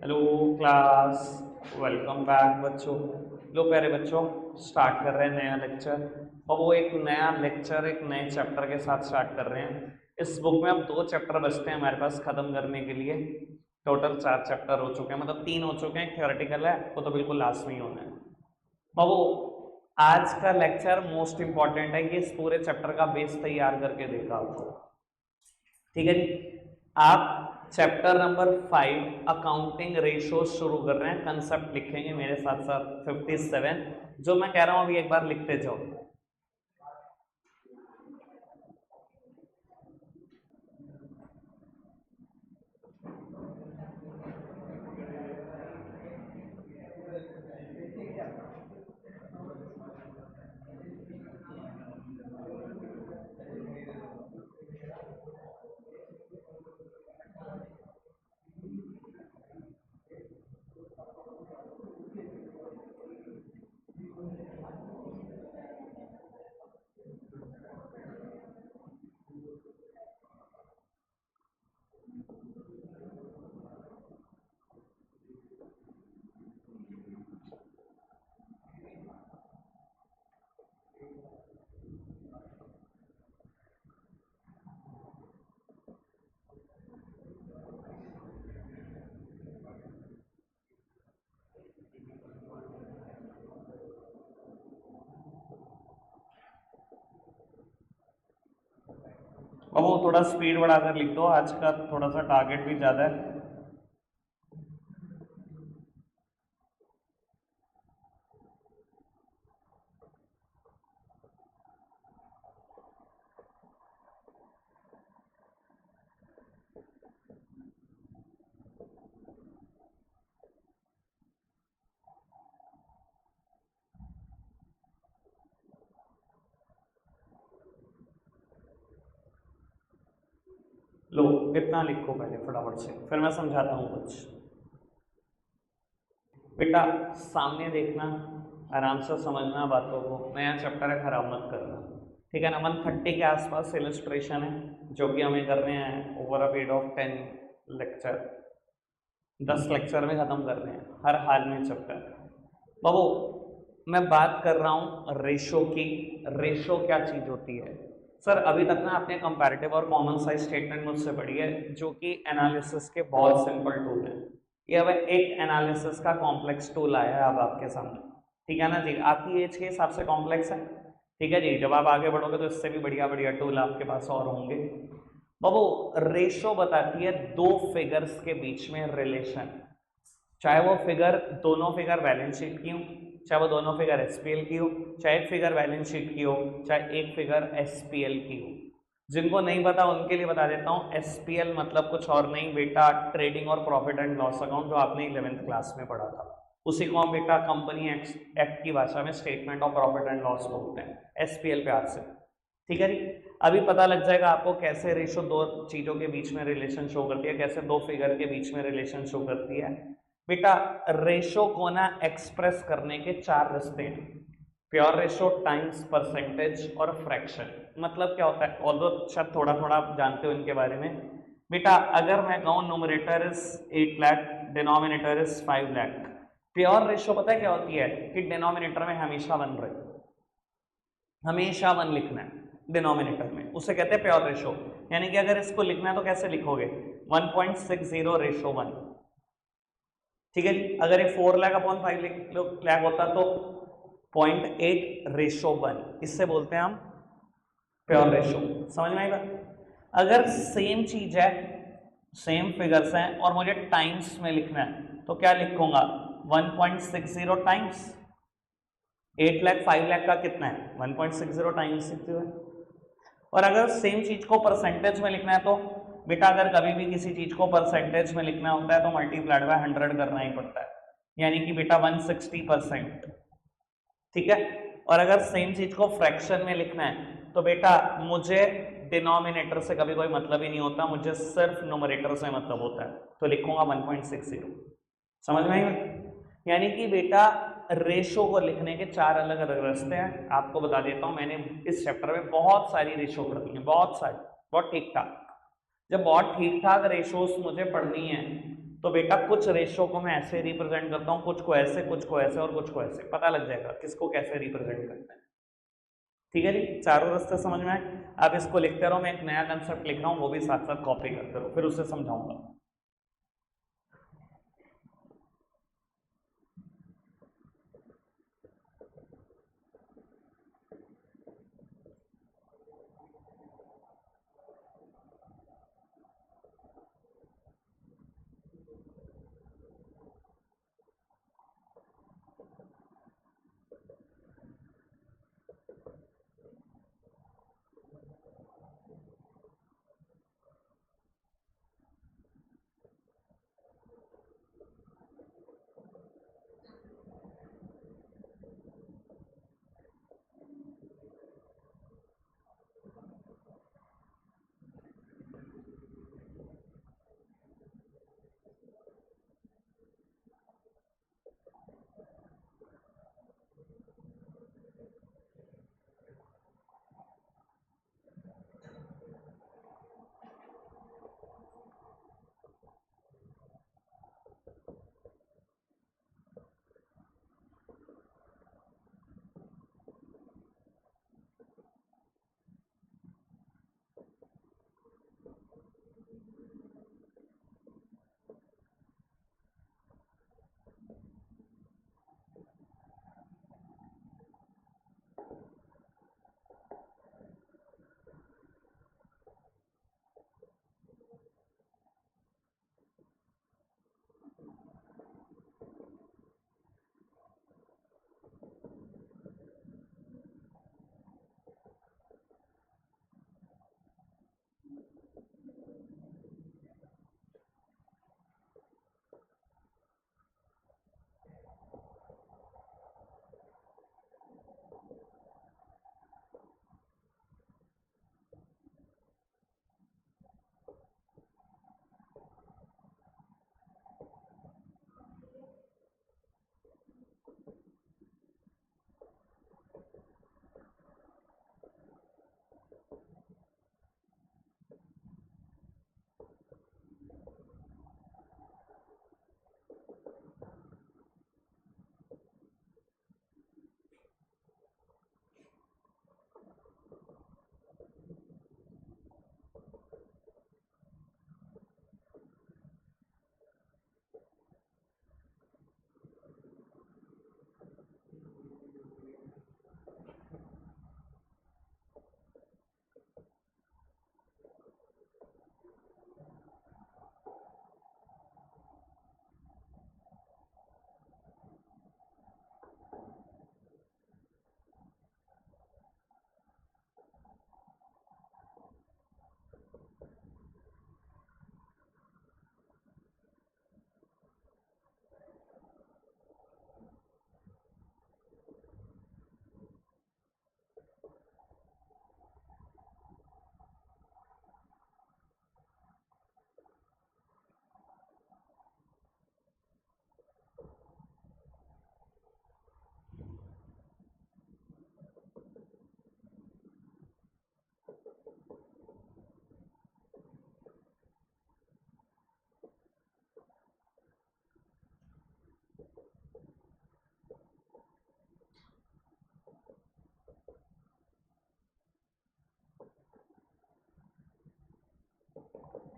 Hello class, welcome back बच्चों। लो प्यारे बच्चों, स्टार्ट कर रहे हैं नया लेक्चर। और वो एक नया लेक्चर एक नए चैप्टर के साथ स्टार्ट कर रहे हैं। इस बुक में अब 2 चैप्टर बचते हैं हमारे पास खत्म करने के लिए। टोटल 4 चैप्टर हो चुके हैं, मतलब 3 हो चुके हैं, थियोरेटिकल है, वो तो बिल्कुल लास्ट में ही होना है। बाबू, आज का लेक्चर मोस्ट इंपॉर्टेंट है कि इस पूरे चैप्टर का बेस तैयार करके देगा आपको। ठीक है जी। आप चैप्टर नंबर 5 अकाउंटिंग रेशो शुरू कर रहे हैं। कंसेप्ट लिखेंगे मेरे साथ साथ 57, जो मैं कह रहा हूं अभी एक बार लिखते जाओ। अब वो थोड़ा स्पीड बढ़ाकर लिख दो, आज का थोड़ा सा टारगेट भी ज्यादा है। लो, इतना लिखो पहले फटाफट से, फिर मैं समझाता हूँ कुछ। बेटा सामने देखना, आराम से समझना बातों को। नया चैप्टर है, खराब मत करना, ठीक है ना। 130 के आसपास इलस्ट्रेशन है जो कि हमें करने हैं over a period of 10 lecture. 10 lecture में खत्म करने हैं हर हाल में चैप्टर। बाबू, मैं बात कर रहा हूं रेशो की। रेशो क्या चीज होती है? सर अभी तक ना आपने कंपैरेटिव और कॉमन साइज स्टेटमेंट मुझसे पढ़ी है, जो कि एनालिसिस के बहुत सिंपल टूल है। ये अब एक एनालिसिस का कॉम्प्लेक्स टूल आया है अब आपके सामने, ठीक है ना जी। आपकी एज के हिसाब से कॉम्प्लेक्स है, ठीक है जी। जब आप आगे बढ़ोगे तो इससे भी बढ़िया बढ़िया टूल आपके पास और होंगे। बाबू, रेशो बताती है दो फिगर्स के बीच में रिलेशन। चाहे वो फिगर, दोनों फिगर बैलेंस शीट की हो, चाहे वो दोनों फिगर एसपीएल की हो, चाहे एक फिगर बैलेंस शीट की हो, चाहे एक फिगर एसपीएल की हो। जिनको नहीं पता उनके लिए बता देता हूं, एसपीएल मतलब कुछ और नहीं बेटा, ट्रेडिंग और प्रॉफिट एंड लॉस अकाउंट, जो आपने 11th क्लास में पढ़ा था। उसी को हम बेटा कंपनी एक्ट की भाषा में statement of profit and loss बोलते हैं, एसपीएल प्यार से, ठीक है जी। अभी पता लग जाएगा आपको कैसे रेशो दो चीजों के बीच में रिलेशन शो करती है, कैसे दो फिगर के बीच में रिलेशन शो करती है। बेटा रेशो को ना एक्सप्रेस करने के 4 रास्ते हैं। प्योर रेशो, टाइम्स, परसेंटेज और फ्रैक्शन। मतलब क्या होता है, ऑल्दो शायद थोड़ा थोड़ा आप जानते हो इनके बारे में। बेटा अगर मैं कहूँ numerator is 8 lakh, denominator is 5 lakh, pure ratio पता है क्या होती है कि डिनोमिनेटर में हमेशा 1 रहे, हमेशा 1 लिखना है डिनोमिनेटर में, उसे कहते हैं प्योर रेशो। यानी कि अगर इसको लिखना है तो कैसे लिखोगे, 1.60 रेशो 1, ठीक है जी। अगर ये 4 लाख अपॉन 5 लाख होता तो 0.8 रेशो 1, इससे बोलते हैं हम प्योर रेशो। समझ में आई बात? अगर सेम चीज है, सेम फिगर्स हैं और मुझे टाइम्स में लिखना है तो क्या लिखूंगा, 1.60 टाइम्स 8 लाख, 5 लाख का कितना है 1.60 टाइम्स 60 है। और अगर सेम चीज को परसेंटेज में लिखना है तो बेटा अगर कभी भी किसी चीज को परसेंटेज में लिखना होता है तो मल्टीप्लाइड बाय 100 करना ही पड़ता है, यानी कि बेटा 160%, ठीक है। और अगर सेम चीज को फ्रैक्शन में लिखना है तो बेटा मुझे डिनोमिनेटर से कभी कोई मतलब ही नहीं होता, मुझे सिर्फ न्यूमरेटर से मतलब होता है, तो लिखूंगा 1.60। समझ में आई? यानी कि बेटा रेशो को लिखने के 4 अलग अलग रास्ते हैं। आपको बता देता हूं, मैंने इस चैप्टर में बहुत सारी रेशो पढ़ी है, बहुत सारी, बहुत ठीक ठाक। जब बहुत ठीक ठाक रेशोस मुझे पढ़नी है तो बेटा कुछ रेशो को मैं ऐसे रिप्रेजेंट करता हूँ, कुछ को ऐसे, कुछ को ऐसे और कुछ को ऐसे, पता लग जाएगा किसको कैसे रिप्रेजेंट करना है। ठीक है जी, चारों रास्ते समझ में आए। आप इसको लिखते रहो, मैं एक नया कंसेप्ट लिख रहा हूँ, वो भी साथ साथ कॉपी करते रहो, फिर उसे समझाऊंगा।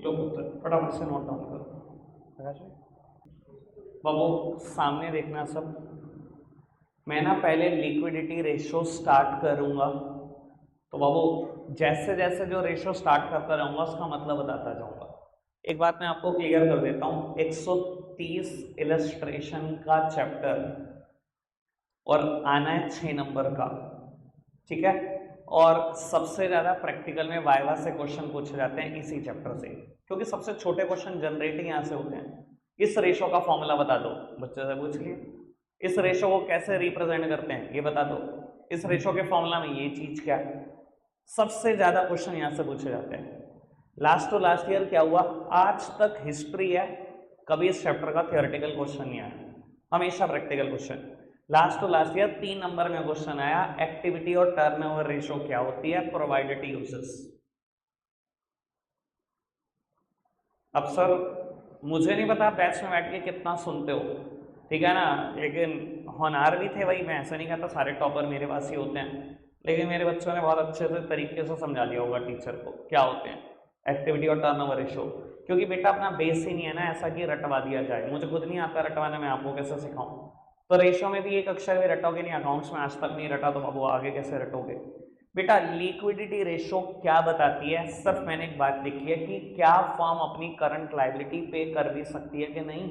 लो पुत्र फटाफट से नोट डाउन करो। बाबू सामने देखना सब, मैं ना पहले लिक्विडिटी रेशियो स्टार्ट करूंगा, तो बाबू जैसे जैसे जो रेशियो स्टार्ट करता रहूंगा उसका मतलब बताता जाऊंगा। एक बात मैं आपको क्लियर कर देता हूं, 130 इलस्ट्रेशन का चैप्टर और आना है 6 नंबर का, ठीक है। और सबसे ज्यादा प्रैक्टिकल में वाइवा से क्वेश्चन पूछे जाते हैं इसी चैप्टर से, क्योंकि सबसे छोटे क्वेश्चन जनरेटिंग यहां से होते हैं। इस रेशो का फॉर्मूला बता दो, बच्चे से पूछ लिए। इस रेशो को कैसे रिप्रेजेंट करते हैं ये बता दो। इस रेशो के फॉर्मूला में ये चीज क्या है। सबसे ज्यादा क्वेश्चन यहां से पूछे जाते हैं। लास्ट टू लास्ट ईयर क्या हुआ, आज तक हिस्ट्री है, कभी इस चैप्टर का थियोरेटिकल क्वेश्चन नहीं आया, हमेशा practical question. Last to last year 3 number में क्वेश्चन आया, एक्टिविटी और टर्नओवर रेशियो क्या होती है, प्रोबेबिलिटी यूजेस। अब सर मुझे नहीं पता आप बैच में बैठ के कितना सुनते हो, ठीक है ना, लेकिन होनहार भी थे भाई, मैं ऐसा नहीं कहता सारे टॉपर मेरे पास ही होते हैं, लेकिन मेरे बच्चों ने बहुत अच्छे से तरीके से समझा दिया होगा टीचर को क्या होते हैं एक्टिविटी और टर्नओवर रेशो। क्योंकि बेटा अपना बेस ही नहीं है ना ऐसा कि रटवा दिया जाए, मुझे खुद नहीं आता रटवाना, मैं आपको कैसे सिखाऊं। तो रेशो में भी एक अक्षर भी रटोगे नहीं, अकाउंट्स में आज तक नहीं रटा तो बाबू आगे कैसे रटोगे। बेटा लिक्विडिटी रेशो क्या बताती है, सिर्फ मैंने एक बात लिखी है कि क्या फर्म अपनी करंट लायबिलिटी पे कर भी सकती है कि नहीं,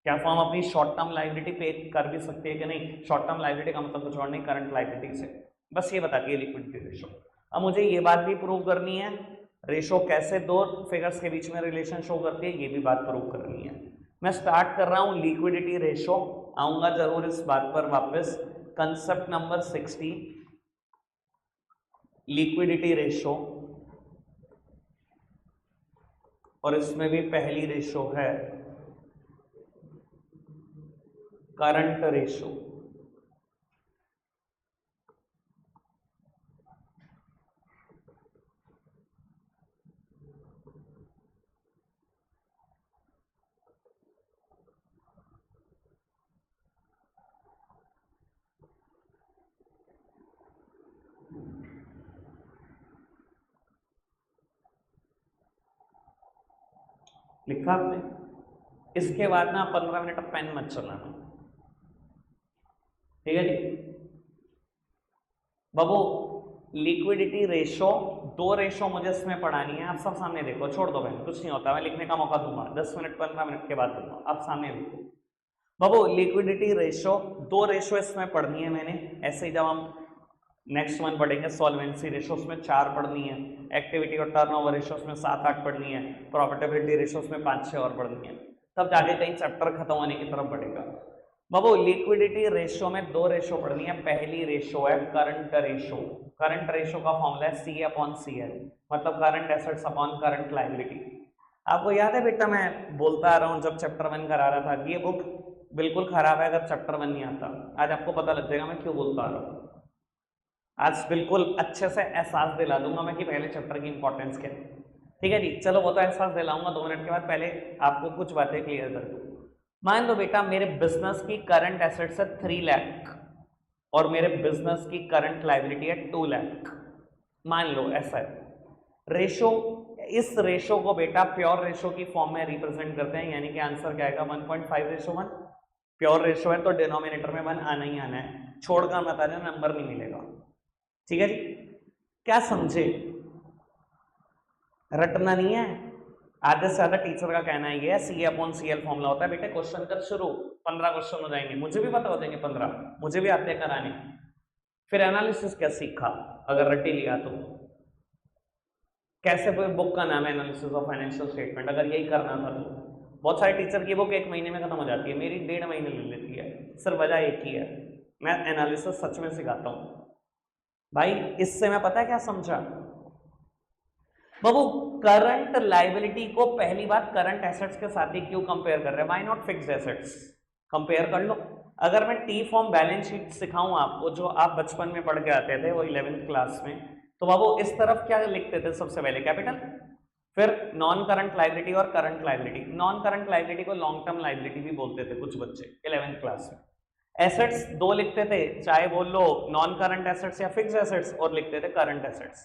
क्या फर्म अपनी शॉर्ट टर्म लायबिलिटी पे कर भी सकती है कि नहीं। शॉर्ट टर्म लायबिलिटी का मतलब कुछ और नहीं, करंट लायबिलिटी से, बस ये बताती है लिक्विडिटी रेशो। अब मुझे ये बात भी प्रूव करनी है, रेशो कैसे दो फिगर्स के बीच में रिलेशन शो करती है, ये भी बात प्रूव करनी है। मैं स्टार्ट कर रहा हूं लिक्विडिटी रेशो, आऊंगा जरूर इस बात पर वापस। कंसेप्ट नंबर 60 लिक्विडिटी रेशो, और इसमें भी पहली रेशो है करंट रेशो। लिखा आपने? इसके बाद ना 15 मिनट पेन मत चलाना, ठीक है जी बाबू। लिक्विडिटी रेशो, दो रेशो मुझे इसमें पढ़ानी है, आप सब सामने देखो, छोड़ दो बहन, कुछ नहीं होता, मैं लिखने का मौका दूंगा 10 मिनट 15 मिनट के बाद दूंगा, आप सामने देखो बाबू। लिक्विडिटी रेशो, दो रेशो इसमें पढ़नी है मैंने, ऐसे ही जब हम नेक्स्ट वन पढ़ेंगे सॉल्वेंसी रेशो, उसमें 4 पढ़नी है, एक्टिविटी और टर्नओवर रेशो उसमें 7-8 पढ़नी है, प्रॉफिटेबिलिटी रेशो उसमें 5-6 और पढ़नी है, तब जाके कहीं चैप्टर खत्म होने की तरफ बढ़ेगा बाबू। लिक्विडिटी रेशो में दो रेशो पढ़नी है, पहली रेशो है करंट रेशो। करंट रेशो का फॉर्मूला है C/CL, मतलब current assets upon current liability. आपको याद है बेटा मैं बोलता आ रहा हूँ जब चैप्टर 1 करा रहा था, ये बुक बिल्कुल खराब है अगर चैप्टर 1 नहीं आता। आज आपको पता लग जाएगा मैं क्यों बोलता आ रहा हूँ, आज बिल्कुल अच्छे से एहसास दिला दूंगा मैं कि पहले चैप्टर की इंपॉर्टेंस क्या है, ठीक है जी। चलो वो तो एहसास दिलाऊंगा 2 मिनट के बाद, पहले आपको कुछ बातें क्लियर कर दूं। मान लो बेटा मेरे बिजनेस की करंट एसेट्स है 3 लाख और मेरे बिजनेस की करंट लायबिलिटी है 2 लाख, मान लो ऐसा है। रेशो, इस रेशो को बेटा प्योर रेशो की फॉर्म में रिप्रेजेंट करते हैं, यानी कि आंसर क्या आएगा 1.5:1। प्योर रेशो है तो डिनोमिनेटर में 1 आना ही आना है, छोड़कर मत आ जाना, नंबर नहीं मिलेगा, ठीक है जी। क्या समझे, रटना नहीं है। आधे से ज्यादा टीचर का कहना है ये C/CL फॉर्मूला होता है बेटे। क्वेश्चन कर शुरू, 15 क्वेश्चन हो जाएंगे, मुझे भी पता हो जाएंगे 15, मुझे भी आते हैं कराने। फिर एनालिसिस क्या सीखा अगर रटी लिया तो, कैसे बुक का नाम है एनालिसिस ऑफ फाइनेंशियल स्टेटमेंट, अगर यही करना था तो। बहुत सारे टीचर की बुक 1 महीने में खत्म हो जाती है, मेरी 1.5 महीने ले लेती है, सिर्फ वजह एक ही है, मैं एनालिसिस सच में सिखाता हूँ भाई। इससे मैं पता है क्या समझा बाबू, करंट लायबिलिटी को पहली बात करंट एसेट्स के साथ ही क्यों कंपेयर कर रहे हैं, why not fixed assets, compare कर लो। अगर मैं टी फॉर्म बैलेंस शीट सिखाऊं आपको, जो आप बचपन में पढ़ के आते थे वो 11th क्लास में, तो बाबू इस तरफ क्या लिखते थे सबसे पहले, कैपिटल, फिर नॉन करंट लायबिलिटी और current liability. Non current liability को लॉन्ग टर्म लायबिलिटी भी बोलते थे कुछ बच्चे 11th क्लास में। एसेट्स 2 लिखते थे, चाहे बोल लो नॉन करंट एसेट्स या फिक्स्ड एसेट्स, और लिखते थे करंट एसेट्स।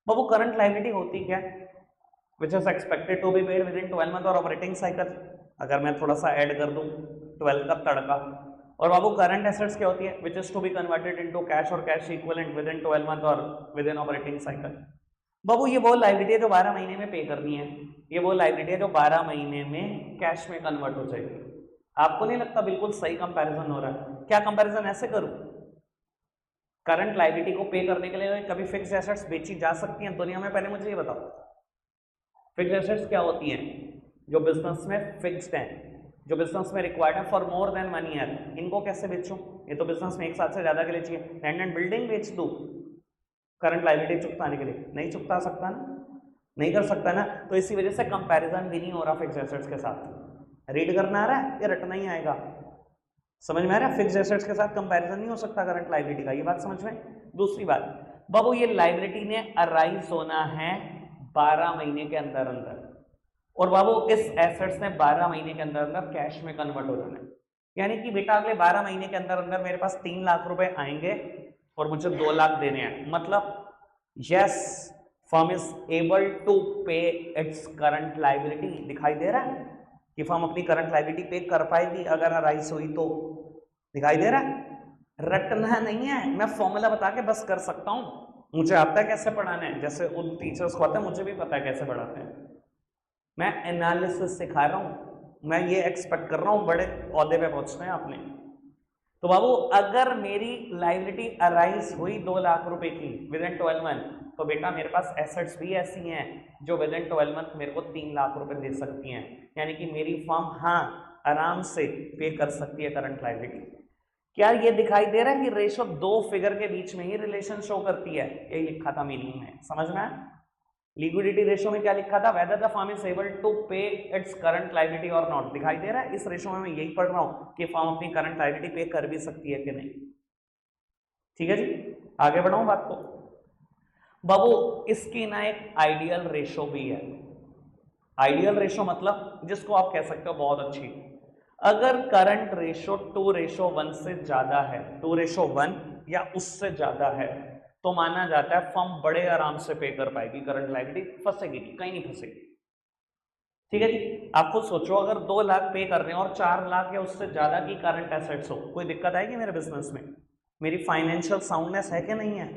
बाबू करंट लायबिलिटी होती क्या, which is expected to be paid within 12 month और ऑपरेटिंग साइकिल, अगर मैं थोड़ा सा ऐड कर दूं 12 का तड़का। और बाबू करंट एसेट्स क्या होती है, which is to be converted into cash और cash equivalent within 12 month और विद इन ऑपरेटिंग साइकिल। बाबू ये वो लायबिलिटी है जो 12 महीने में पे करनी है, ये वो लायबिलिटी है जो 12 महीने में कैश में कन्वर्ट हो जाएगी। आपको नहीं लगता बिल्कुल सही कंपैरिजन हो रहा है? क्या कंपैरिजन ऐसे करूं, करंट लायबिलिटी को पे करने के लिए कभी फिक्स्ड एसेट्स बेची जा सकती हैं दुनिया में, पहले मुझे ये बताओ। फिक्स्ड एसेट्स क्या होती हैं, जो बिजनेस में फिक्स्ड हैं, जो बिजनेस में रिक्वायर्ड है फॉर मोर देन 1 ईयर, इनको कैसे बेचूं, ये तो बिजनेस में 1 साल से ज्यादा के लिए चाहिए। लैंड एंड बिल्डिंग बेच दूं करंट लायबिलिटी चुकाने के लिए, नहीं चुका सकता ना, नहीं कर सकता ना, तो इसी वजह से कंपैरिजन भी नहीं हो रहा फिक्स्ड एसेट्स के साथ। रीड करना आ रहा है या रटना ही आएगा, समझ में आ रहा है? फिक्स्ड एसेट्स के साथ कंपैरिजन नहीं हो सकता करंट लायबिलिटी का, ये बात समझ में। दूसरी बात बाबू, ये लायबिलिटी ने अराइज होना है 12 महीने के अंदर अंदर, और बाबू इस एसेट्स ने 12 महीने के अंदर अंदर कैश में कन्वर्ट हो जाना है। यानी कि बेटा अगले 12 महीने के अंदर अंदर मेरे पास 3 लाख रुपए आएंगे और मुझे 2 लाख देने हैं। मतलब yes, firm is able to pay its current liability. दिखाई दे रहा है कि फर्म अपनी करंट लाइबिलिटी पे कर पाएगी अगर अराइज हुई तो। दिखाई दे रहा है? रटना नहीं है, मैं फॉर्मूला बता के बस कर सकता हूं। मुझे आता है कैसे पढ़ाना है, जैसे उन टीचर्स को आता है, मुझे भी पता है कैसे पढ़ाते हैं। मैं एनालिसिस सिखा रहा हूं, मैं ये एक्सपेक्ट कर रहा हूं बड़े औहदे पे पहुंचना है आपने। तो बाबू अगर मेरी लाइबिलिटी अराइज हुई 2 लाख रुपए की विद इन 12 मंथ, तो बेटा मेरे पास एसेट्स भी ऐसी हैं जो विद इन 12 मंथ मेरे को 3 लाख रुपए दे सकती हैं। यानी कि मेरी फर्म हाँ आराम से पे कर सकती है करंट लाइबिलिटी। क्या ये दिखाई दे रहा है कि रेशो 2 फिगर के बीच में ही रिलेशन शो करती है? यही लिखा था मीनिंग में, समझ में आया? लिक्विडिटी रेशो में क्या लिखा था? Whether the firm is able to pay its current liability और नॉट। दिखाई दे रहा है? इस रेशो में मैं यही पढ़ रहा हूं कि फर्म अपनी करंट लायबिलिटी पे कर भी सकती है कि नहीं। ठीक है जी, आगे बढ़ाऊं बात को। बाबू इसकी ना एक आइडियल रेशो भी है। आइडियल रेशो मतलब जिसको आप कह सकते हो बहुत अच्छी। अगर करंट रेशो 2:1 से ज्यादा है, 2:1 या उससे ज्यादा है, तो माना जाता है फर्म बड़े आराम से पे कर पाएगी करंट लायबिलिटी, फंसेगी कहीं नहीं फंसेगी। ठीक है जी, आप खुद सोचो अगर 2 लाख पे कर रहे हैं और 4 लाख या उससे ज्यादा की करंट एसेट्स हो, कोई दिक्कत आएगी मेरे बिजनेस में? मेरी फाइनेंशियल साउंडनेस है कि नहीं है?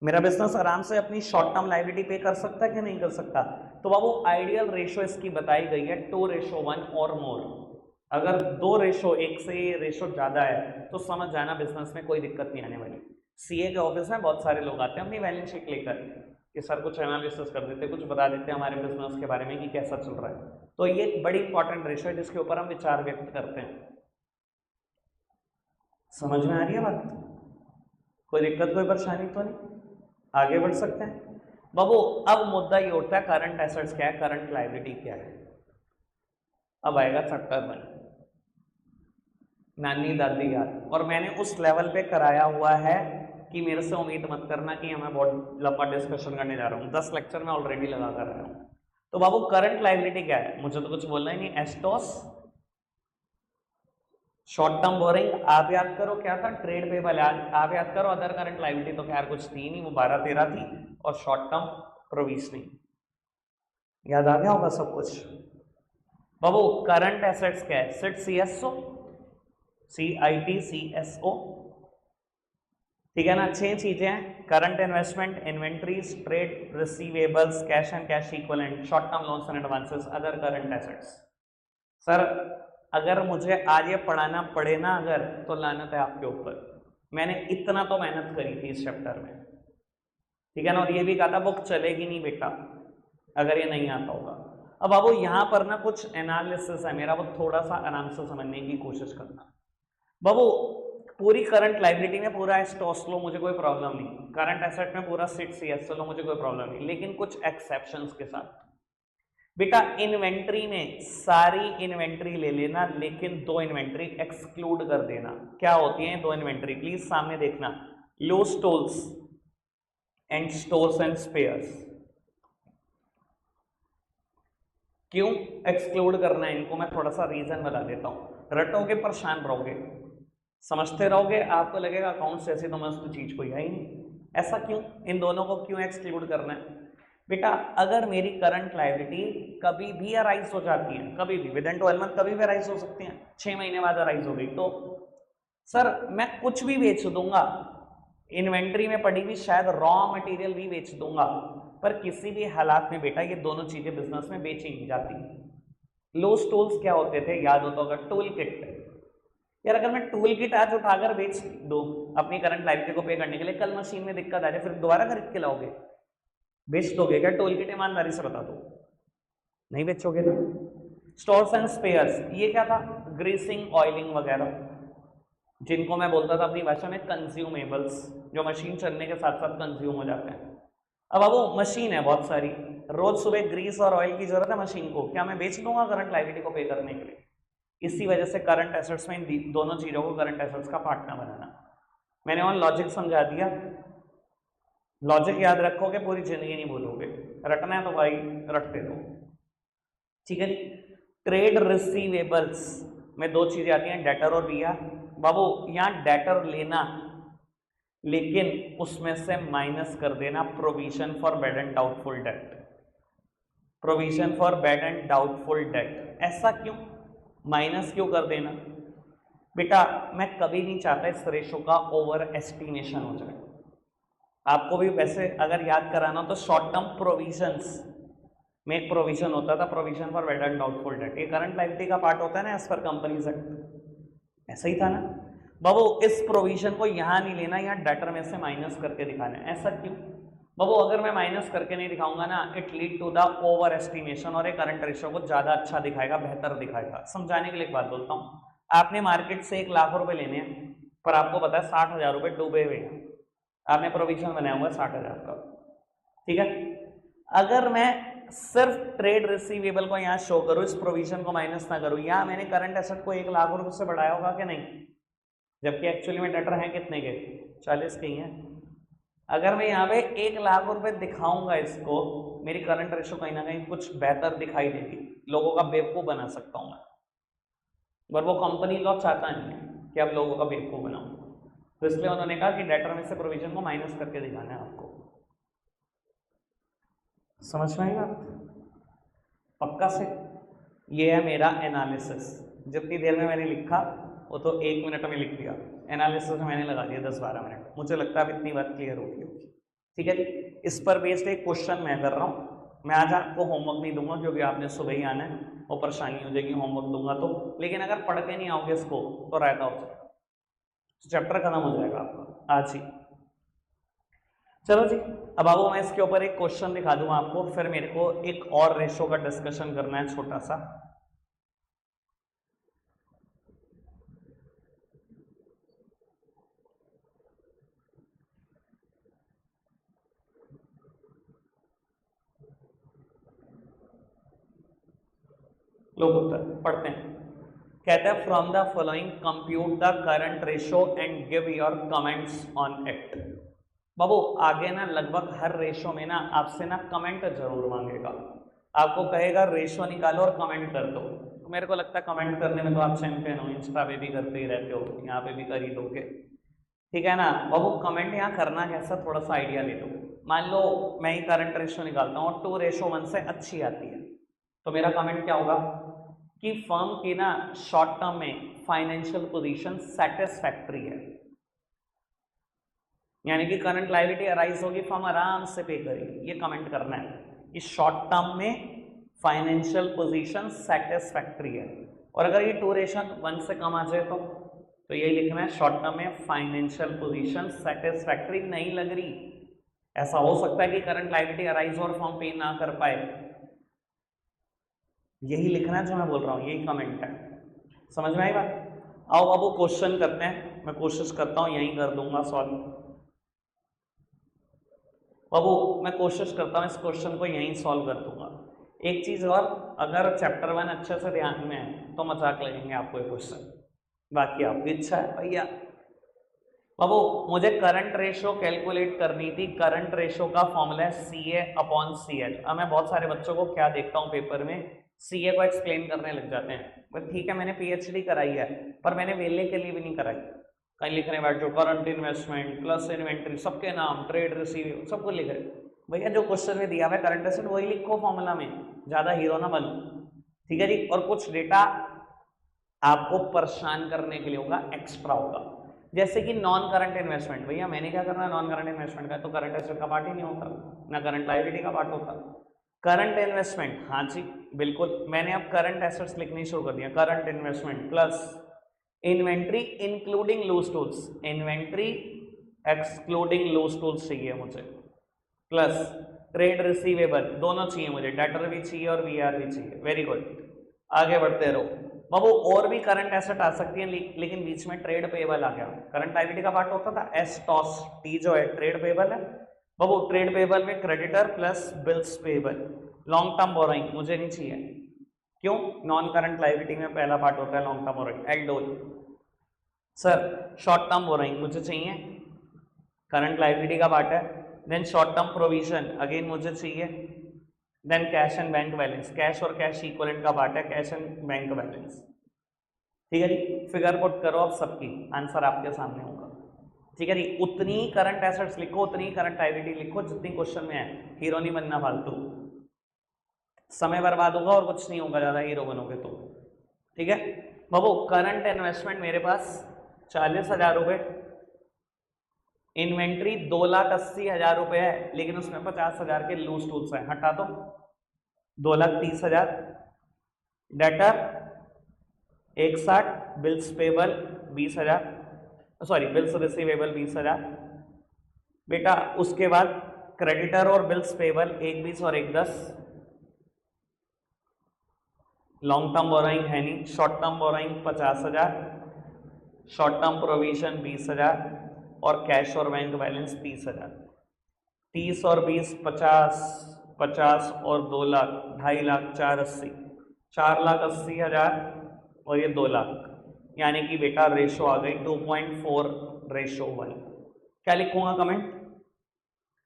मेरा बिजनेस आराम से अपनी शॉर्ट टर्म लायबिलिटी पे कर सकता है कि नहीं कर सकता? तो बाबू आइडियल रेशो इसकी बताई गई है 2:1 और मोर। अगर 2:1 से रेशो ज्यादा है तो समझ जाना बिजनेस में कोई दिक्कत नहीं आने वाली। सीए के ऑफिस में बहुत सारे लोग आते हैं अपनी बैलेंस शीट लेकर कि सर कुछ एनालिसिस कर देते, कुछ बता देते हैं हमारे बिजनेस के बारे में कि कैसा चल रहा है। तो ये एक बड़ी इंपॉर्टेंट रेशो है जिसके ऊपर हम विचार व्यक्त करते हैं। समझ में आ रही है बात? कोई दिक्कत कोई परेशानी तो नहीं? आगे बढ़ सकते हैं बाबू। अब मुद्दा ये उठता है करंट एसेट्स क्या है, करंट लायबिलिटी क्या है। अब आएगा चैप्टर 1 नानी दादी याद। और मैंने उस लेवल पे कराया हुआ है कि मेरे से उम्मीद मत करना कि मैं बहुत लंबा डिस्कशन करने जा रहा हूँ। 10 लेक्चर में ऑलरेडी लगा कर रहा हूँ। तो बाबू करंट लायबिलिटी क्या है, मुझे तो कुछ बोलना ही नहीं। एस्टोस, शॉर्ट टर्म बोरिंग, आप याद करो क्या था, ट्रेड पेबल आप याद करो, अदर करंट लायबिलिटी तो खैर कुछ थी नहीं, वो 12-13 थी, और शॉर्ट टर्म प्रोविजनिंग। याद आ गया होगा सब कुछ। बाबू करंट एसेट्स क्या है? सिट CSO, CITCSO, ठीक है ना? 6 चीजें हैं, current investment, inventories, trade receivables, cash and cash equivalent, short term loans and advances, other current assets. Sir अगर मुझे आज ये पढ़ाना पड़े ना अगर, तो लानत है आपके ऊपर। मैंने इतना तो मेहनत करी थी इस चैप्टर में, ठीक है ना? और ये भी कहा था बुक चलेगी नहीं बेटा अगर ये नहीं आता होगा। अब बाबू यहाँ पर ना कुछ एनालिसिस है मेरा, वो थोड़ा सा आराम से समझने की कोशिश करना। बाबू पूरी करंट लायबिलिटी में पूरा स्टॉस लो, मुझे कोई प्रॉब्लम नहीं। करंट एसेट में पूरा सिट CS लो, मुझे कोई प्रॉब्लम नहीं। लेकिन कुछ एक्सेप्शंस के साथ। बेटा इन्वेंट्री में सारी इन्वेंट्री ले लेना, लेकिन 2 इन्वेंट्री एक्सक्लूड कर देना। क्या होती है 2 इन्वेंट्री? प्लीज सामने देखना, loose tools and stores and spares. क्यों एक्सक्लूड करना है इनको, मैं थोड़ा सा रीजन बता देता हूं। रटोगे परेशान रहोगे, समझते रहोगे, आपको लगेगा अकाउंट्स ऐसी तो मस्त चीज कोई है ही नहीं। ऐसा क्यों? इन दोनों को क्यों एक्सक्लूड करना है? बेटा अगर मेरी करंट लायबिलिटी कभी भी अराइज हो जाती है, कभी भी विद इन 12 मंथ कभी भी अराइज हो सकती है, 6 महीने बाद अराइज हो गई, तो सर मैं कुछ भी बेच दूंगा, इन्वेंट्री में पड़ी हुई शायद रॉ मटेरियल भी बेच दूंगा, पर किसी भी हालात में बेटा ये दोनों चीजें बिजनेस में बेची नहीं जाती। लो स्टॉल्स क्या होते थे याद हो तो? अगर टूल किट, यार अगर मैं टूल किट आज उठाकर बेच दो अपनी करंट लायबिलिटी को पे करने के लिए, कल मशीन में दिक्कत आ जाए फिर दोबारा खरीद के लाओगे? बेच दोगे क्या टूल किट? ईमानदारी से बता दो, नहीं बेचोगे ना। स्टोर्स एंड स्पेयर्स, ये क्या था? ग्रीसिंग, ऑयलिंग वगैरह, जिनको मैं बोलता था अपनी भाषा में कंज्यूमेबल्स, जो मशीन चलने के साथ साथ कंज्यूम हो जाते हैं। अब वो मशीन है बहुत सारी, रोज सुबह ग्रीस और ऑयल की जरूरत है मशीन को, क्या मैं बेच दूंगा करंट लायबिलिटी को पे करने के लिए? इसी वजह से करंट एसेट्स में इन दोनों चीजों को करंट एसेट्स का पार्ट ना बनाना। मैंने और लॉजिक समझा दिया, लॉजिक याद रखोगे पूरी जिंदगी नहीं भूलोगे। रटना है तो भाई रटते रहो। ठीक है जी। ट्रेड रिसीवेबल्स में दो चीजें आती हैं, डेटर और वीआर। बाबू यहाँ डेटर लेना, लेकिन उसमें से माइनस कर देना provision for bad and doubtful debt, provision for bad and doubtful debt. ऐसा क्यों, माइनस क्यों कर देना? बेटा मैं कभी नहीं चाहता इस रेशो का ओवर एस्टिमेशन हो जाए। आपको भी वैसे अगर याद कराना तो शॉर्ट टर्म प्रोविजंस में एक प्रोविजन होता था, provision for bad and doubtful debt, ये करंट लायबिलिटी का पार्ट होता है ना एज पर कंपनीज एक्ट, ऐसा ही था ना बाबू। इस प्रोविजन को यहाँ नहीं लेना, यहाँ डेटर में से माइनस करके दिखाना है। ऐसा क्यों बाबू? अगर मैं माइनस करके नहीं दिखाऊंगा ना, it lead to the over estimation और एक करंट रेशियो को ज्यादा अच्छा दिखाएगा, बेहतर दिखाएगा। समझाने के लिए एक बात बोलता हूँ, आपने मार्केट से 1 लाख रुपए लेने हैं, पर आपको पता है 60,000 रुपए डूबे हुए हैं, आपने प्रोविजन बनाया हुआ 60,000 का, ठीक है। अगर मैं सिर्फ ट्रेड रिसीवेबल को यहाँ शो करूँ, इस प्रोविजन को माइनस ना करूँ, यहाँ मैंने करंट एसेट को 1 लाख रुपए से बढ़ाया होगा कि नहीं? जबकि एक्चुअली में डेटर है कितने के? 40 के ही हैं। अगर मैं यहाँ पे 1 लाख रुपए दिखाऊंगा इसको, मेरी करंट रेशो कहीं ना कहीं कुछ बेहतर दिखाई देगी, लोगों का बेवकूफ बना सकता हूँ मैं, पर वो कंपनी लॉ चाहता नहीं है कि आप लोगों का बेवकूफ बनाओ, तो इसलिए उन्होंने कहा कि डेटर में से प्रोविजन को माइनस करके दिखाना है आपको। समझ में आई बात? पक्का से? ये है मेरा एनालिसिस। जितनी देर में मैंने लिखा वो तो 1 मिनट में लिख दिया, एनालिसिस में मैंने लगा दिया 10-12 मिनट। मुझे लगता है अब इतनी बात क्लियर होगी, ठीक है जी। इस पर बेस्ड एक क्वेश्चन मैं कर रहा हूँ। मैं आज आपको होमवर्क नहीं दूंगा क्योंकि आपने सुबह ही आना है, वो परेशानी हो जाएगी होमवर्क दूंगा तो, लेकिन अगर पढ़ के नहीं आओगे इसको तो रायता हो जाएगा, चैप्टर खत्म हो जाएगा आपका आज ही। चलो जी, अब आओ मैं इसके ऊपर एक क्वेश्चन दिखा दूं आपको, फिर मेरे को एक और रेशो का डिस्कशन करना है छोटा सा। लोग पढ़ते हैं, कहते हैं from the following compute the current ratio and give your comments on it. बाबू आगे ना लगभग हर रेशो में ना आपसे ना कमेंट जरूर मांगेगा, आपको कहेगा रेशो निकालो और कमेंट कर दो। तो मेरे को लगता है कमेंट करने में तो आप चैंपियन हो, इंस्टा पे भी करते ही रहते हो, यहाँ पे भी कर ही दोगे, ठीक है ना बाबू। कमेंट यहाँ करना कैसा, थोड़ा सा आइडिया ले लो। मान लो मैं ही करंट रेशो निकालता हूँ और 2:1 से अच्छी आती है, तो मेरा कमेंट क्या होगा कि फर्म की ना शॉर्ट टर्म में फाइनेंशियल पोजीशन सेटिस्फैक्ट्री है, यानी कि करंट लायबिलिटी अराइज होगी, फर्म आराम से पे करेगी। ये कमेंट करना है कि शॉर्ट टर्म में फाइनेंशियल पोजीशन सेटिस्फैक्ट्री है, और अगर ये 2:1 से कम आ जाए तो यही लिखना है शॉर्ट टर्म में फाइनेंशियल पोजीशन सेटिस्फैक्ट्री नहीं लग रही। ऐसा हो सकता है कि करंट लायबिलिटी अराइज और फर्म पे ना कर पाए, यही लिखना है जो मैं बोल रहा हूँ, यही कमेंट है। समझ में आई बात? आओ अब वो क्वेश्चन करते हैं, मैं कोशिश करता हूँ यहीं कर दूंगा सॉल्व। बाबू मैं कोशिश करता हूँ इस क्वेश्चन को यहीं सॉल्व कर दूंगा। एक चीज और, अगर चैप्टर 1 अच्छे से ध्यान में है तो मजाक लगेंगे आपको ये क्वेश्चन, बाकी आपकी इच्छा है भैया। बाबू मुझे करंट रेशो कैलकुलेट करनी थी, करंट रेशो का फॉर्मूला है CA/CL। अब मैं बहुत सारे बच्चों को क्या देखता हूँ पेपर में, CA को एक्सप्लेन करने लग जाते हैं। बट ठीक है मैंने PhD कराई है, पर मैंने वेले के लिए भी नहीं कराई। कहीं लिखने बैठ जो करंट इन्वेस्टमेंट प्लस इन्वेंट्री, सबके नाम, ट्रेड रिसीव, सबको लिख रहे। भैया जो क्वेश्चन में दिया हुआ है करंट एसेट वही लिखो फॉर्मूला में, ज्यादा हीरो ना बनो, ठीक है जी। और कुछ डेटा आपको परेशान करने के लिए होगा, एक्स्ट्रा होगा, जैसे कि नॉन करंट इन्वेस्टमेंट। भैया मैंने क्या करना है नॉन करंट इन्वेस्टमेंट का, तो करंट एसेट का पार्ट ही नहीं होता, ना करंट लायबिलिटी का पार्ट होता। करंट इन्वेस्टमेंट, हाँ जी बिल्कुल, मैंने अब करंट एसेट्स लिखनी शुरू कर दिया। Current investment plus inventory including loose tools, inventory excluding loose tools चाहिए मुझे, प्लस ट्रेड रिसीवेबल, दोनों चाहिए मुझे, डेटर भी चाहिए और वीआर भी चाहिए। वेरी गुड, आगे बढ़ते रहो बाबू। और भी करंट एसेट आ सकती है, लेकिन बीच में ट्रेड पेबल आ गया। करंट लायबिलिटी का पार्ट होता था एस टी जो है ट्रेड पेबल है बाबू। ट्रेड पेबल में creditor plus bills payable. Long term borrowing मुझे नहीं चाहिए, क्यों? नॉन करंट लायबिलिटी में पहला पार्ट होता है लॉन्ग टर्म बोरोइंग, एलडोल। सर शॉर्ट टर्म बोरोइंग मुझे चाहिए, करंट लायबिलिटी का पार्ट है। Then short term provision again मुझे चाहिए, then cash and bank balance, cash और कैश इक्विवेलेंट का पार्ट है कैश एंड बैंक बैलेंस। ठीक है जी, फिगर पुट करो आप सबकी, आंसर आपके सामने होगा। ठीक है जी, उतनी करंट एसेट्स लिखो, उतनी करंट लायबिलिटी लिखो जितनी क्वेश्चन में है, हीरो नहीं बनना फालतू, समय बर्बाद होगा और कुछ नहीं होगा ज्यादा हीरो बनोगे तो। ठीक है बाबू, करंट इन्वेस्टमेंट मेरे पास 40,000 रुपए, इन्वेंट्री 2,80,000 रुपए है, लेकिन उसमें 50,000 के लूज टूल्स हैं, हटा दो, 2,30,000, debtor 160, bills payable 20,000, sorry bills receivable 20,000 बेटा। उसके बाद क्रेडिटर और बिल्स पेबल 1,20 और 1,10, लॉन्ग टर्म बोरोइंग है नहीं, short term borrowing 50,000, short term provision 20,000 और कैश और बैंक बैलेंस 30,000। 30 और 20 50, 50 और 2 लाख, 2.5 लाख, 4,80, 4,80,000 और ये 2 लाख, यानी कि बेटा रेशो आ गई 2.4:1। क्या लिखूंगा comment?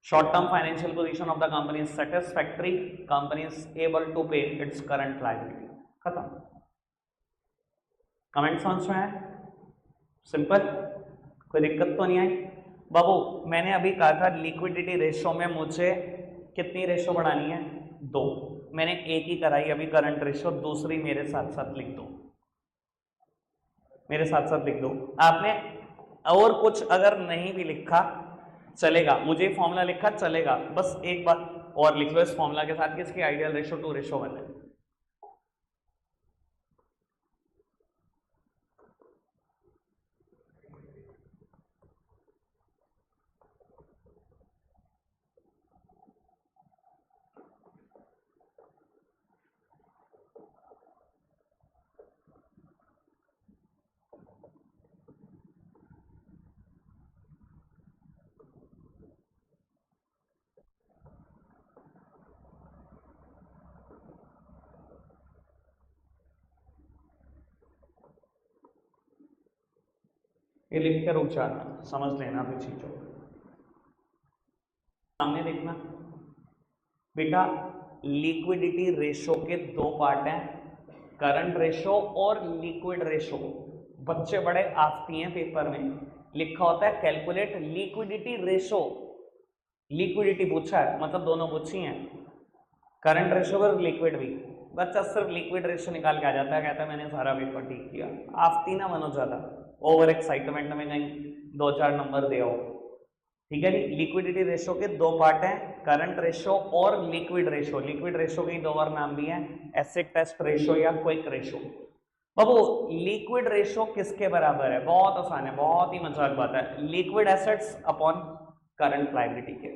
Short term financial position of the company is satisfactory, company is able to pay its current liability, खत्म। कमेंट समझ में आया? सिंपल, कोई दिक्कत तो नहीं आई? बाबू मैंने अभी कहा था लिक्विडिटी रेशो में मुझे कितनी रेशो बढ़ानी है? 2। मैंने एक ही कराई अभी करंट रेशो, दूसरी मेरे साथ साथ लिख दो, मेरे साथ साथ लिख दो। आपने और कुछ अगर नहीं भी लिखा चलेगा, मुझे फॉर्मूला लिखा चलेगा, बस एक बात और लिख लो इस फॉर्मूला के साथ कि इसकी आइडियल रेशो 2:1 है। ये लिख कर उच्चारना, समझ लेना भी चीजों सामने देखना बेटा। लिक्विडिटी रेशो के 2 पार्ट हैं, करंट रेशो और लिक्विड रेशो। बच्चे बड़े आफती हैं, पेपर में लिखा होता है कैलकुलेट लिक्विडिटी रेशो, लिक्विडिटी पूछा है मतलब दोनों पूछी हैं, करंट रेशो और लिक्विड भी। बच्चा सिर्फ लिक्विड रेशो निकाल के आ जाता है, कहता है मैंने सारा पेपर ठीक किया। आफती ना बनो ज्यादा, ओवर एक्साइटमेंट में कहीं 2-4 नंबर दे आओ। ठीक है जी, लिक्विडिटी रेशो के 2 पार्ट हैं, करंट रेशो और लिक्विड रेशो। लिक्विड रेशो के 2 और नाम भी हैं, एसिड टेस्ट रेशो या क्विक रेशो। बाबू लिक्विड रेशो किसके बराबर है? बहुत आसान है, बहुत ही मजाक बात है, liquid assets upon current liability के।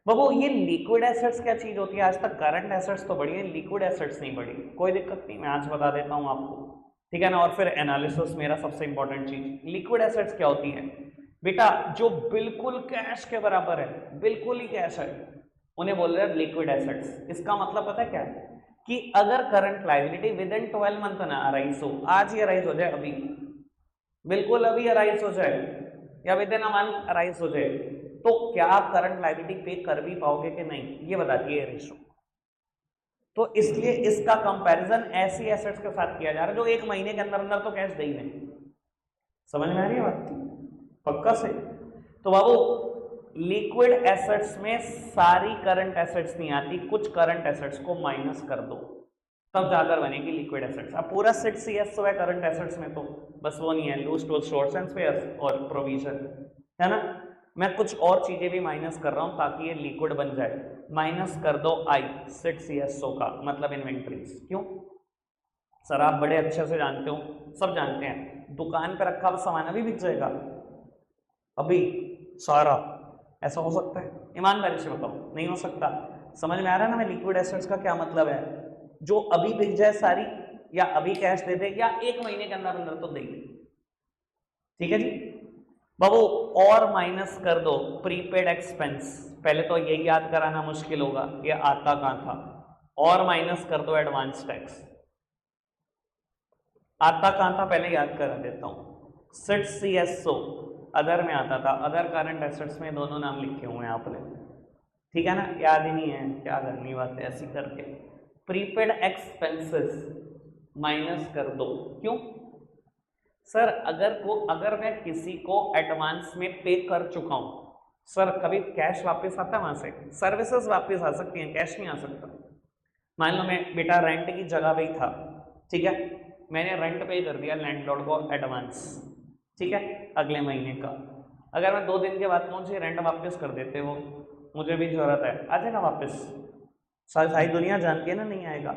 बाबू ये लिक्विड एसेट्स क्या चीज होती है? आज तक करंट एसेट्स तो बढ़ी है, लिक्विड एसेट्स नहीं बढ़ी। कोई दिक्कत नहीं, मैं आज बता देता हूं आपको, ठीक है ना। और फिर एनालिसिस मेरा सबसे इंपॉर्टेंट चीज। लिक्विड एसेट्स क्या होती है बेटा? जो बिल्कुल कैश के बराबर है, बिल्कुल ही कैश है, उन्हें बोल रहे हैं लिक्विड एसेट्स। इसका मतलब पता है क्या है? कि अगर current liability with in 12 month ना अराइज हो, आज ही अराइज हो जाए, अभी बिल्कुल अभी अराइज हो जाए या with in a month arise हो जाए, तो क्या आप करंट लायबिलिटी पे कर भी पाओगे कि नहीं, ये बताती है रेशो। तो इसलिए इसका कंपैरिजन ऐसी एसेट्स के साथ किया जा रहा है जो 1 महीने के अंदर अंदर तो कैश दे ही नहीं। समझ में आ रही है बात? पक्का से? तो बाबू लिक्विड एसेट्स में सारी करंट एसेट्स नहीं आती, कुछ करंट एसेट्स को माइनस कर दो तब जाकर बनेगी लिक्विड एसेट्स। अब पूरा सेट सीएस है करंट एसेट्स में, तो बस वो नहीं है, loose tools, shorts and spares और प्रोविजन, है ना। मैं कुछ और चीजें भी माइनस कर रहा हूं ताकि ये लिक्विड बन जाए। माइनस कर दो आई सेट सीएसओ का मतलब इन्वेंट्रीज। क्यों सर? आप बड़े अच्छे से जानते हो, सब जानते हैं, दुकान पे रखा हुआ सामान अभी बिक जाएगा अभी सारा? ऐसा हो सकता है? ईमानदारी से बताओ, नहीं हो सकता। समझ में आ रहा है ना मैं लिक्विड एसेट्स का क्या मतलब है? जो अभी बिक जाए सारी, या अभी कैश दे दे, या 1 महीने के अंदर अंदर तो दे दे। ठीक है जी बाबू। और माइनस कर दो प्रीपेड एक्सपेंस। पहले तो यही याद कराना मुश्किल होगा, ये आता कहां था। और माइनस कर दो एडवांस टैक्स। आता कहां था पहले याद करा देता हूं। सिट सीएसओ अदर में आता था, अदर करंट एसेट्स में दोनों नाम लिखे हुए हैं आपने। ठीक है ना, याद ही नहीं है, क्या करनी बात है ऐसी करके। प्रीपेड एक्सपेंसेस माइनस कर दो, क्यों सर? अगर मैं किसी को एडवांस में पे कर चुका हूं सर, कभी कैश वापस आता है वहां से? सर्विसेज वापस आ सकती हैं, कैश नहीं आ सकता। मान लो मैं बेटा रेंट की जगह पे ही था, ठीक है, मैंने रेंट पे कर दिया लैंडलॉर्ड को एडवांस, ठीक है, अगले महीने का। अगर मैं 2 दिन के बाद मुझे रेंट वापस कर देते हो, मुझे भी जरूरत है, आ जाएगा वापस? सारी दुनिया जानती है ना नहीं आएगा।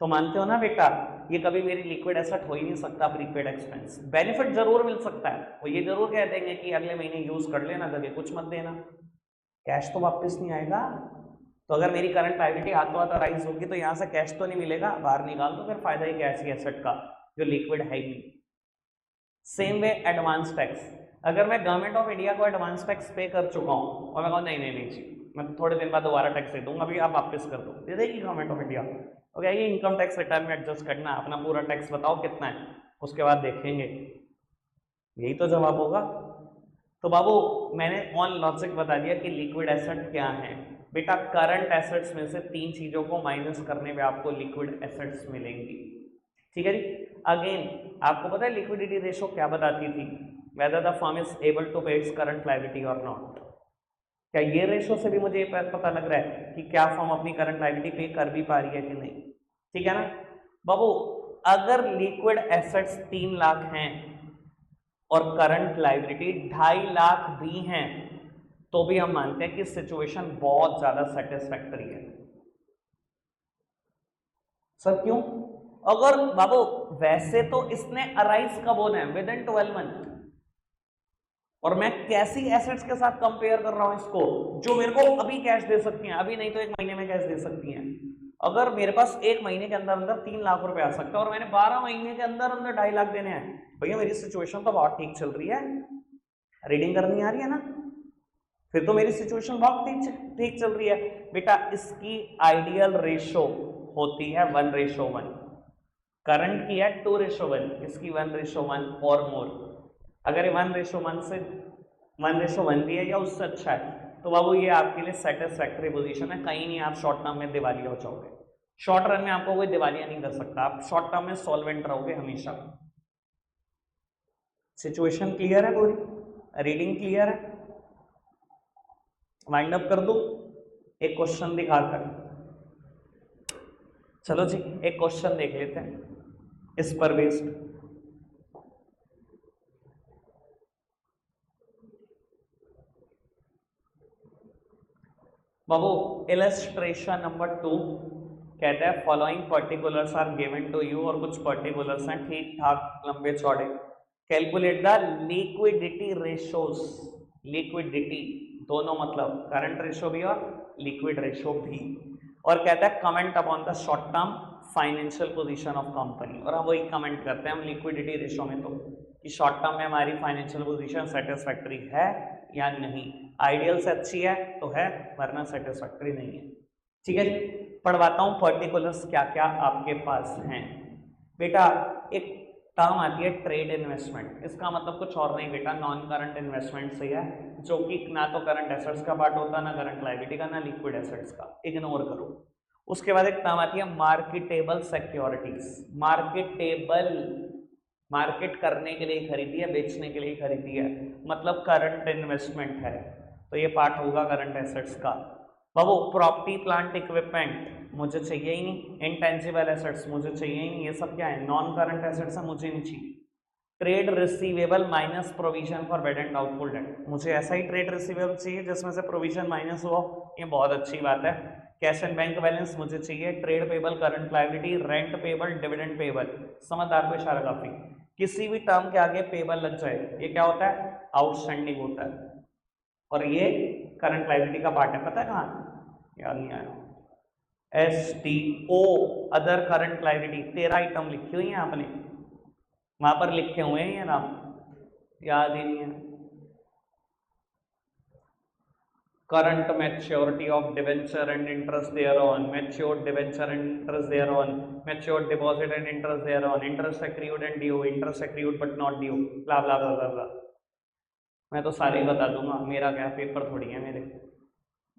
तो मानते हो ना बेटा, ये कभी मेरी लिक्विड एसेट हो ही नहीं सकता प्रीपेड एक्सपेंस। बेनिफिट जरूर मिल सकता है, वो ये जरूर कह देंगे कि अगले महीने यूज कर लेना, जगह कुछ मत देना, कैश तो वापस नहीं आएगा। तो अगर मेरी करंट लायबिलिटी हाथों हाथ राइज होगी तो यहाँ से कैश तो नहीं मिलेगा, बाहर निकाल दो, फिर फायदा ही क्या ऐसी एसेट का जो लिक्विड है ही नहीं। सेम वे एडवांस टैक्स, अगर मैं गवर्नमेंट ऑफ इंडिया को एडवांस टैक्स पे कर चुका हूँ और मैं कहूँ नहीं नहीं नहीं जी, मैं थोड़े दिन बाद दोबारा टैक्स दे दूंगा, अभी आप वापस कर दो, दे देगी गवर्नमेंट ऑफ इंडिया। तो क्या ये इनकम टैक्स रिटर्न में एडजस्ट करना, अपना पूरा टैक्स बताओ कितना है, उसके बाद देखेंगे, यही तो जवाब होगा। तो बाबू मैंने ऑन लॉजिक बता दिया कि लिक्विड एसेट क्या है। बेटा करंट एसेट्स में से 3 चीजों को माइनस करने पे आपको लिक्विड एसेट्स मिलेंगी, ठीक है जी। अगेन आपको पता है लिक्विडिटी रेशो क्या बताती थी? Whether the firm is able to pay its current liability और नॉट। क्या ये रेशो से भी मुझे पता लग रहा है कि क्या फर्म अपनी करंट लायबिलिटी पे कर भी पा रही है कि नहीं? ठीक है ना बाबू, अगर लिक्विड एसेट्स 3 लाख हैं और करंट लायबिलिटी 2.5 लाख भी हैं, तो भी हम मानते हैं कि सिचुएशन बहुत ज्यादा सेटिस्फैक्टरी है। सर क्यों? अगर बाबू वैसे तो इसने अराइज कब होना है? विद इन 12 मंथ, और मैं कैसी एसेट्स के साथ कंपेयर कर रहा हूं इसको, जो मेरे को अभी कैश दे सकती हैं, अभी नहीं तो 1 महीने में कैश दे सकती हैं। अगर मेरे पास 1 महीने के अंदर अंदर 3 लाख रुपए आ सकता है और मैंने 12 महीने के अंदर अंदर 2.5 लाख देने हैं, भैया मेरी सिचुएशन तो बहुत ठीक चल रही है। रीडिंग करनी आ रही है ना? फिर तो मेरी सिचुएशन बहुत ठीक चल रही है। बेटा इसकी आइडियल रेशो होती है 1:1, करंट की है 2:1, इसकी 1:1 और मोर। अगर ये 1:1 से 1:1 भी है या उससे अच्छा है तो बाबू ये आपके लिए सेटिस्फैक्टरी पोजीशन है, कहीं नहीं आप शॉर्ट टर्म में दिवालिया हो जाओगे। शॉर्ट रन में आपको कोई दिवालिया नहीं कर सकता, आप शॉर्ट टर्म में सॉल्वेंट रहोगे हमेशा। सिचुएशन क्लियर है पूरी? रीडिंग क्लियर है? वाइंड अप कर दूं एक क्वेश्चन दिखाकर? चलो जी एक क्वेश्चन देख लेते हैं इस पर बेस्ड। बाबू इलस्ट्रेशन नंबर 2 कहता है following particulars are given to you, और कुछ पर्टिकुलर्स हैं ठीक ठाक लंबे चौड़े। Calculate the liquidity ratios, liquidity दोनों मतलब करंट रेशो भी और लिक्विड रेशो भी, और कहता है comment upon the short term financial position of company. और हम वही कमेंट करते हैं हम लिक्विडिटी रेशो में तो कि शॉर्ट टर्म में हमारी फाइनेंशियल पोजीशन सेटिस्फैक्टरी है या नहीं। आइडियल से अच्छी है तो है, वरना सेटिस्फैक्टरी नहीं है। ठीक है जी, पढ़वाता हूं पर्टिकुलर्स क्या क्या आपके पास हैं। बेटा एक टर्म आती है ट्रेड इन्वेस्टमेंट, इसका मतलब कुछ और नहीं बेटा, नॉन करंट इन्वेस्टमेंट से है, जो कि ना तो करंट एसेट्स का पार्ट होता, ना करंट लायबिलिटी का, ना लिक्विड एसेट्स का, इग्नोर करो। उसके बाद एक टर्म आती है मार्केटेबल सिक्योरिटीज। मार्केटेबल, मार्केट करने के लिए खरीदी है, बेचने के लिए खरीदी है, मतलब करंट इन्वेस्टमेंट है, तो ये पार्ट होगा करंट एसेट्स का। बाबू प्रॉपर्टी प्लांट इक्विपमेंट मुझे चाहिए ही नहीं, इनटेंजिबल एसेट्स मुझे चाहिए ही नहीं, ये सब क्या है? नॉन करंट एसेट्स है, मुझे नहीं चाहिए। Trade receivable minus provision for bed and doubtful debt, मुझे ऐसा ही ट्रेड रिसीवेबल चाहिए जिसमें से प्रोविजन माइनस हो, ये बहुत अच्छी बात है। कैश एंड बैंक बैलेंस मुझे चाहिए, trade payable, current liability, rent payable, dividend payable, समझदार को इशारा काफी। किसी भी टर्म के आगे पेबल लग जाए ये क्या होता है? आउटस्टैंडिंग होता है, और ये करंट लायबिलिटी का पार्ट है। पता है कहाँ? याद नहीं आया। STO other current liability, 13 item लिखी हुई है आपने, वहां पर लिखे हुए हैं ये नाम, याद ही नहीं है। Current maturity of debenture and interest thereon, matured debenture and interest thereon, matured deposit and interest thereon, interest accrued and due, interest accrued but not due, blah blah blah blah blah. मैं तो सारे ही बता दूंगा, मेरा क्या paper थोड़ी है मेरे।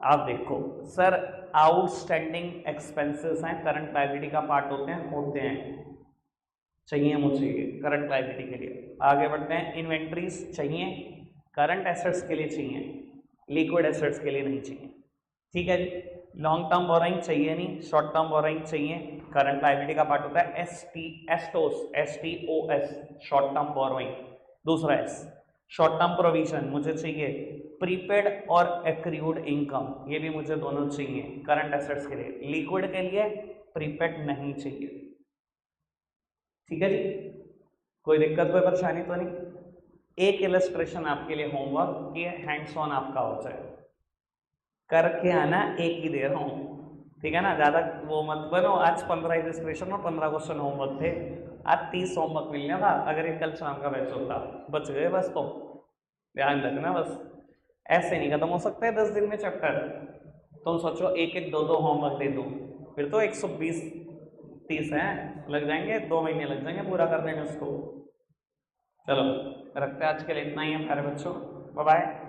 आप देखो सर, आउटस्टैंडिंग एक्सपेंसेस हैं, करंट लायबिलिटी का पार्ट होते हैं, चाहिए मुझे ये करंट लायबिलिटी के लिए। आगे बढ़ते हैं, इन्वेंट्रीज चाहिए, करंट एसेट्स के लिए चाहिए, लिक्विड एसेट्स के लिए नहीं चाहिए। ठीक है जी। लॉन्ग टर्म बोरोइंग चाहिए नहीं, शॉर्ट टर्म बोरोइंग चाहिए, करंट लायबिलिटी का पार्ट होता है। एसटीओस शॉर्ट टर्म बोरोइंग। दूसरा एस, शॉर्ट टर्म प्रोविजन मुझे चाहिए, प्रीपेड और एक्रीड इनकम ये भी मुझे दोनों चाहिए करंट एसेट्स के लिए। लिक्विड के लिए प्रीपेड नहीं चाहिए। ठीक है जी, कोई दिक्कत कोई परेशानी तो नहीं। एक इलस्ट्रेशन आपके लिए होमवर्क ये हैंड्स ऑन आपका हो जाए, करके आना, एक ही दे रहा हूँ, ठीक है ना, ज़्यादा वो मत बनो। आज 15 इलस्ट्रेशन और 15 क्वेश्चन होमवर्क थे, आज 30 होमवर्क मिलने था। अगर ये कल शाम का बैच होता बच गए बस। तो ध्यान रखना बस, ऐसे नहीं खत्म हो सकता है 10 दिन में चैप्टर। तुम सोचो एक एक दो दो होमवर्क दे दूँ, फिर तो 120-30 हैं, लग जाएंगे 2 महीने लग जाएंगे पूरा करने में उसको। चलो रखते हैं, आज के लिए इतना ही है प्यारे बच्चों, बाय बाय।